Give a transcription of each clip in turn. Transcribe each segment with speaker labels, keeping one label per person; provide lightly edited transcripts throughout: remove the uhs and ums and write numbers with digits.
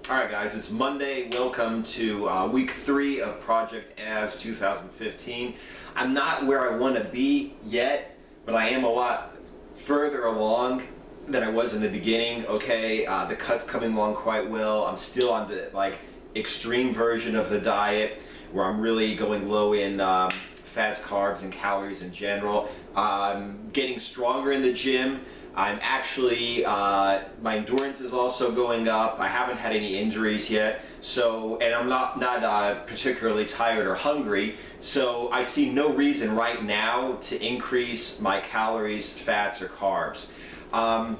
Speaker 1: Alright guys, it's Monday. Welcome to week 3 of Project Abs 2015. I'm not where I want to be yet, but I am a lot further along than I was in the beginning. Okay, the cut's coming along quite well. I'm still on the extreme version of the diet where I'm really going low in fats, carbs, and calories in general. I'm getting stronger in the gym. I'm actually, my endurance is also going up. I haven't had any injuries yet, so, and I'm not particularly tired or hungry, so I see no reason right now to increase my calories, fats, or carbs. I'm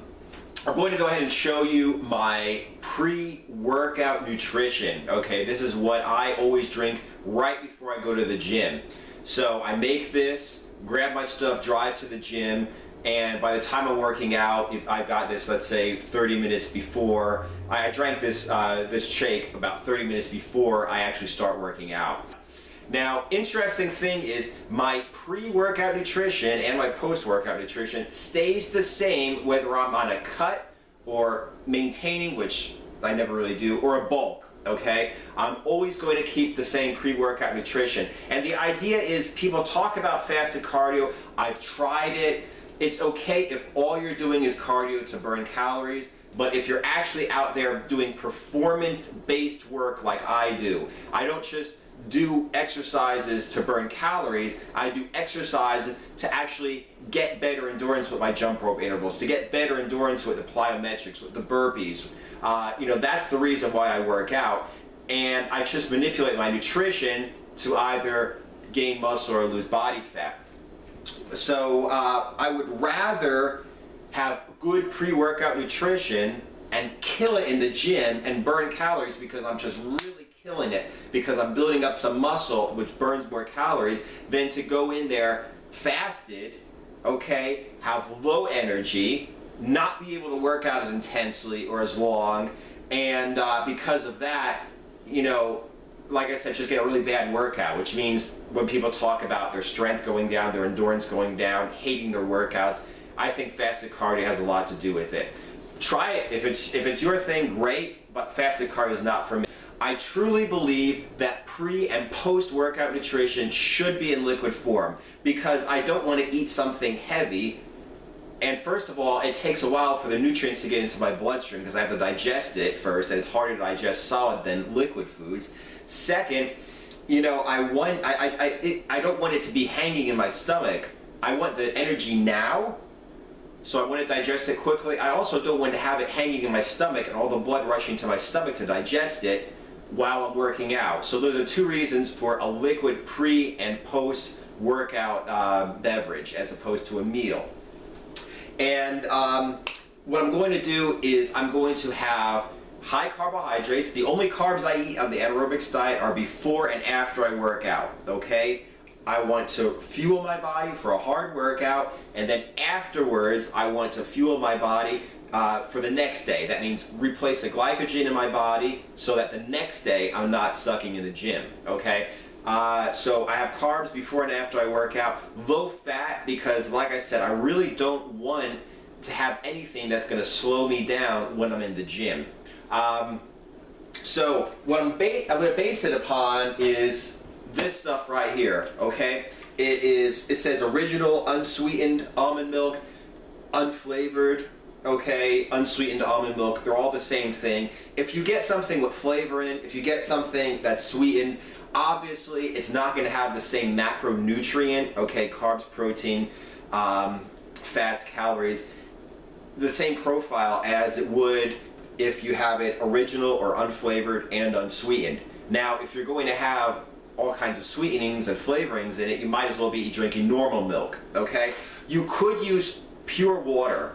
Speaker 1: going to go ahead and show you my pre-workout nutrition. Okay, this is what I always drink right before I go to the gym. So I make this, grab my stuff, drive to the gym, and by the time I'm working out, if I got this, let's say 30 minutes before, I drank this, this shake about 30 minutes before I actually start working out. Now, interesting thing is my pre-workout nutrition and my post-workout nutrition stays the same whether I'm on a cut or maintaining, which I never really do, or a bulk. Okay, I'm always going to keep the same pre-workout nutrition. And the idea is people talk about fasted cardio. I've tried it. It's okay if all you're doing is cardio to burn calories, but if you're actually out there doing performance-based work like I do, I don't just do exercises to burn calories, I do exercises to actually get better endurance with my jump rope intervals, to get better endurance with the plyometrics, with the burpees. You know, that's the reason why I work out, and I just manipulate my nutrition to either gain muscle or lose body fat. So I would rather have good pre-workout nutrition and kill it in the gym and burn calories because I'm just really killing it because I'm building up some muscle which burns more calories than to go in there fasted, okay, have low energy, not be able to work out as intensely or as long, and because of that, you know, like I said, just get a really bad workout, which means when people talk about their strength going down, their endurance going down, hating their workouts, I think fasted cardio has a lot to do with it. Try it. If it's your thing, great, but fasted cardio is not for me. I truly believe that pre and post workout nutrition should be in liquid form because I don't want to eat something heavy. And first of all, it takes a while for the nutrients to get into my bloodstream because I have to digest it first, and it's harder to digest solid than liquid foods. Second, you know, I don't want it to be hanging in my stomach. I want the energy now, so I want to digest it quickly. I also don't want to have it hanging in my stomach and all the blood rushing to my stomach to digest it while I'm working out. So those are two reasons for a liquid pre and post workout beverage as opposed to a meal. And what I'm going to do is I'm going to have high carbohydrates. The only carbs I eat on the aerobics diet are before and after I work out, okay? I want to fuel my body for a hard workout, and then afterwards I want to fuel my body for the next day. That means replace the glycogen in my body so that the next day I'm not sucking in the gym, okay? So I have carbs before and after I work out, low fat because like I said, I really don't want to have anything that's going to slow me down when I'm in the gym. So what I'm going to base it upon is this stuff right here, okay? It says original unsweetened almond milk, unflavored, okay, unsweetened almond milk. They're all the same thing. If you get something with flavor in, if you get something that's sweetened, obviously it's not going to have the same macronutrient, okay, carbs, protein, fats, calories, the same profile as it would if you have it original or unflavored and unsweetened. Now, if you're going to have all kinds of sweetenings and flavorings in it, you might as well be drinking normal milk, okay? You could use pure water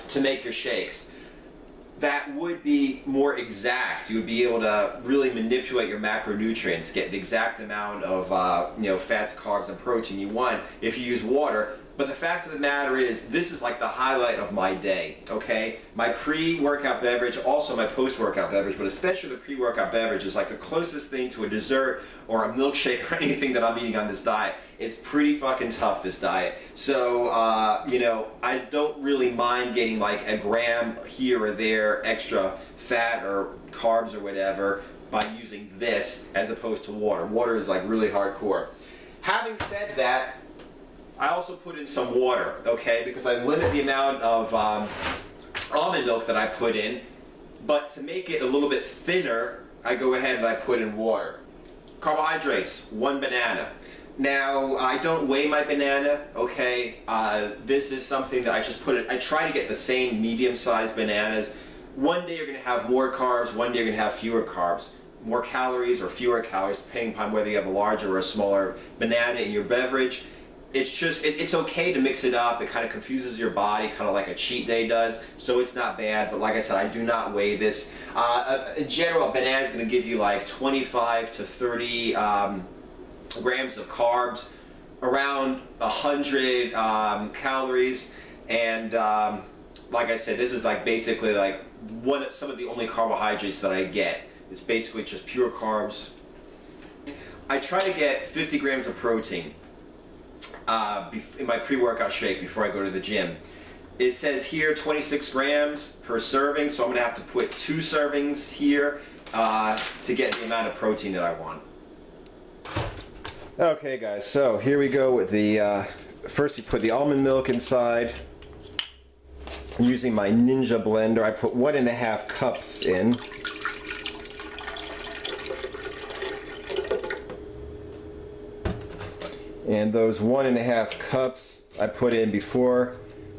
Speaker 1: to make your shakes. That would be more exact. You would be able to really manipulate your macronutrients, get the exact amount of you know, fats, carbs, and protein you want if you use water. But the fact of the matter is, this is like the highlight of my day, okay? My pre-workout beverage, also my post-workout beverage, but especially the pre-workout beverage is like the closest thing to a dessert or a milkshake or anything that I'm eating on this diet. It's pretty fucking tough, this diet. So, you know, I don't really mind getting like a gram here or there extra fat or carbs or whatever by using this as opposed to water. Water is like really hardcore. Having said that, I also put in some water, okay, because I limit the amount of almond milk that I put in, but to make it a little bit thinner, I go ahead and I put in water. Carbohydrates, 1 banana. Now, I don't weigh my banana, okay? This is something that I just put in. I try to get the same medium-sized bananas. One day you're going to have more carbs, one day you're going to have fewer carbs. More calories or fewer calories, depending upon whether you have a larger or a smaller banana in your beverage. It's just, it's okay to mix it up. It kind of confuses your body, kind of like a cheat day does, so it's not bad. But like I said, I do not weigh this. In general, a banana is going to give you like 25 to 30 grams of carbs, around 100 calories, and like I said, this is like basically like some of the only carbohydrates that I get. It's basically just pure carbs. I try to get 50 grams of protein in my pre-workout shake before I go to the gym. It says here 26 grams per serving, so I'm going to have to put 2 servings here to get the amount of protein that I want. Okay guys, so here we go with the, first you put the almond milk inside. Using my Ninja blender, I put 1.5 cups in. And those 1.5 cups I put in before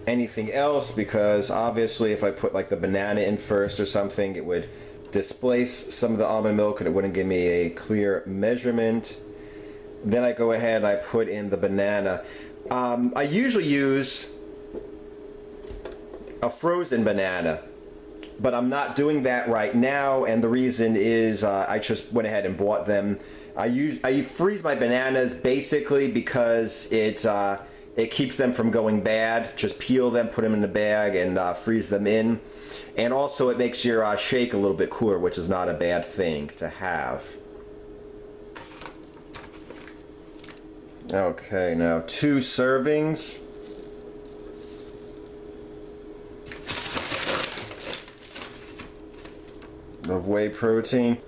Speaker 1: anything else, because obviously if I put like the banana in first or something, it would displace some of the almond milk and it wouldn't give me a clear measurement. Then I go ahead and I put in the banana. I usually use a frozen banana, but I'm not doing that right now, and the reason is I just went ahead and bought them. I freeze my bananas basically because it keeps them from going bad. Just peel them, put them in the bag, and freeze them in. And also it makes your shake a little bit cooler, which is not a bad thing to have. Okay, now 2 servings. Of whey protein.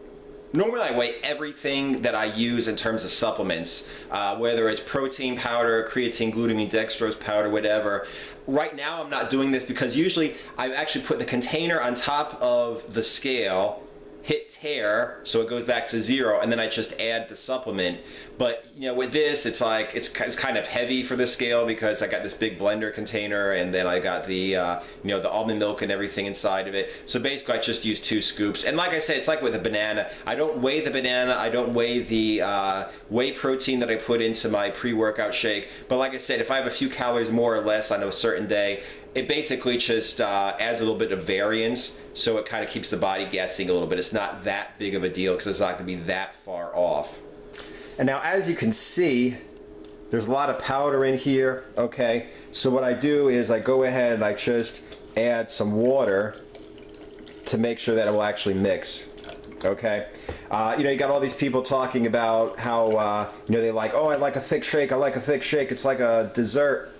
Speaker 1: Normally I weigh everything that I use in terms of supplements, whether it's protein powder, creatine, glutamine, dextrose powder, whatever. Right now I'm not doing this because usually I actually put the container on top of the scale, hit tare, so it goes back to 0, and then I just add the supplement. But you know, with this, it's like it's kind of heavy for the scale because I got this big blender container, and then I got the you know, the almond milk and everything inside of it. So basically, I just use 2 scoops. And like I said, it's like with a banana. I don't weigh the banana. I don't weigh the whey protein that I put into my pre-workout shake. But like I said, if I have a few calories more or less on a certain day, it basically just adds a little bit of variance, so it kind of keeps the body guessing a little bit. It's not that big of a deal because it's not going to be that far off. And now, as you can see, there's a lot of powder in here, okay? So what I do is I go ahead and I just add some water to make sure that it will actually mix, okay? You know, you got all these people talking about how, you know, they like, oh, I like a thick shake, I like a thick shake, it's like a dessert.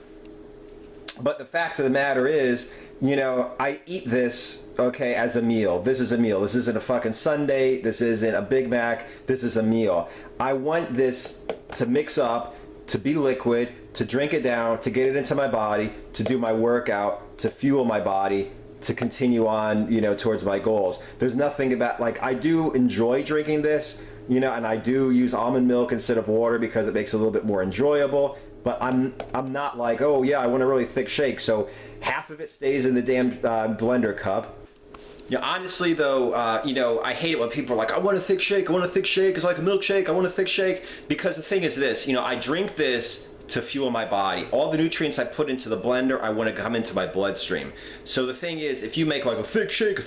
Speaker 1: But the fact of the matter is, you know, I eat this, okay, as a meal. This is a meal. This isn't a fucking sundae. This isn't a Big Mac. This is a meal. I want this to mix up, to be liquid, to drink it down, to get it into my body, to do my workout, to fuel my body, to continue on, you know, towards my goals. There's nothing about, like, I do enjoy drinking this, you know, and I do use almond milk instead of water because it makes it a little bit more enjoyable. But I'm not like, oh yeah, I want a really thick shake, so half of it stays in the damn blender cup. You know, honestly though, you know, I hate it when people are like, I want a thick shake, I want a thick shake, it's like a milkshake, I want a thick shake. Because the thing is this, you know, I drink this to fuel my body. All the nutrients I put into the blender, I want to come into my bloodstream. So the thing is, if you make like a thick shake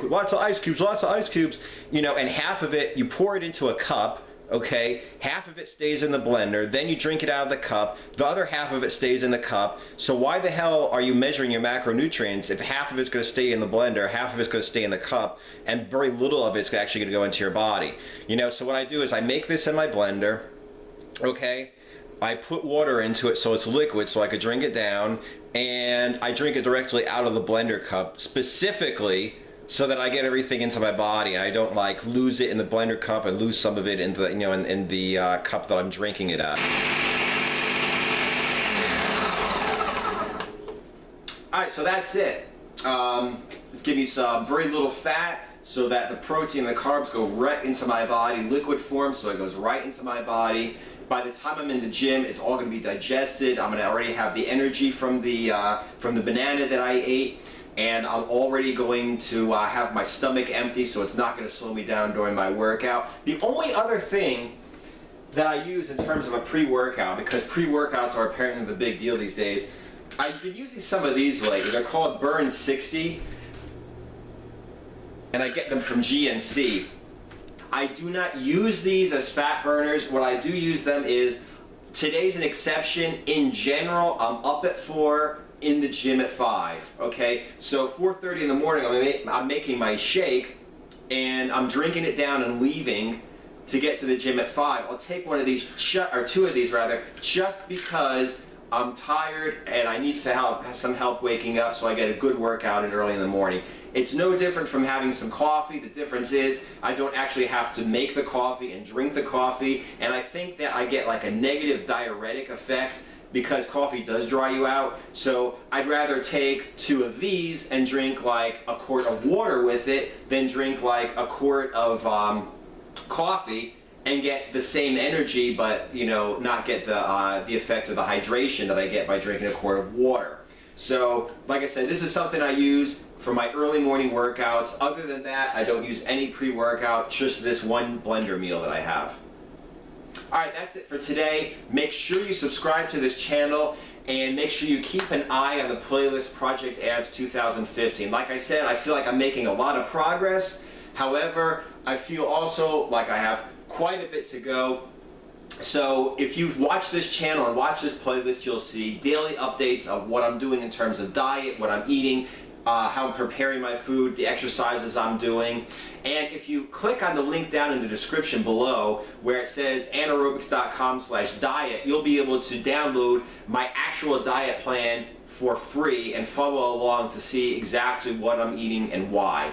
Speaker 1: with lots of ice cubes, you know, and half of it, you pour it into a cup, okay, half of it stays in the blender, then you drink it out of the cup, the other half of it stays in the cup. So why the hell are you measuring your macronutrients if half of it's going to stay in the blender, half of it's going to stay in the cup, and very little of it's actually going to go into your body? You know, so what I do is I make this in my blender, okay, I put water into it so it's liquid so I could drink it down, and I drink it directly out of the blender cup, specifically so that I get everything into my body. I don't like lose it in the blender cup and lose some of it in the, you know, in the cup that I'm drinking it out. Alright, so that's it. Let's give you some very little fat so that the protein and the carbs go right into my body, liquid form, so it goes right into my body. By the time I'm in the gym, it's all going to be digested. I'm going to already have the energy from the banana that I ate, and I'm already going to have my stomach empty, so it's not going to slow me down during my workout. The only other thing that I use in terms of a pre-workout, because pre-workouts are apparently the big deal these days, I've been using some of these lately. They're called Burn 60, and I get them from GNC. I do not use these as fat burners. What I do use them is, today's an exception. In general, I'm up at 4, in the gym at 5. Okay, so 4:30 in the morning, I'm making my shake, and I'm drinking it down and leaving to get to the gym at 5. I'll take one of these, or 2 of these rather, just because I'm tired and I need to have some help waking up, so I get a good workout in early in the morning. It's no different from having some coffee. The difference is I don't actually have to make the coffee and drink the coffee, and I think that I get like a negative diuretic effect because coffee does dry you out. So I'd rather take 2 of these and drink like a quart of water with it than drink like a quart of coffee and get the same energy, but you know, not get the effect of the hydration that I get by drinking a quart of water. So, like I said, this is something I use for my early morning workouts. Other than that, I don't use any pre-workout, just this one blender meal that I have. Alright, that's it for today. Make sure you subscribe to this channel, and make sure you keep an eye on the playlist Project Abs 2015. Like I said, I feel like I'm making a lot of progress. However, I feel also like I have quite a bit to go. So if you've watched this channel and watched this playlist, you'll see daily updates of what I'm doing in terms of diet, what I'm eating, how I'm preparing my food, the exercises I'm doing. And if you click on the link down in the description below where it says anaerobics.com/diet, you'll be able to download my actual diet plan for free and follow along to see exactly what I'm eating and why.